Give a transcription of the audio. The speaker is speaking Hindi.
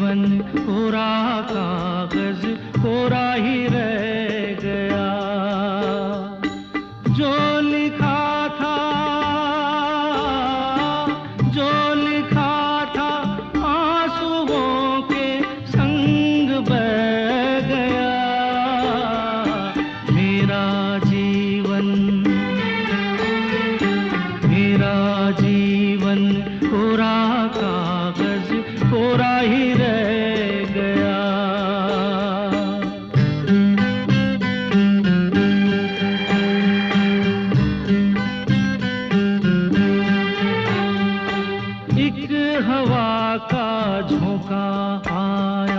जीवन कोरा कागज कोरा ही रह गया। जो लिखा था, जो लिखा था आंसुओं के संग बह गया। मेरा जीवन, मेरा जीवन कोरा कागज कोरा ही रह गया। एक हवा का झोंका आया,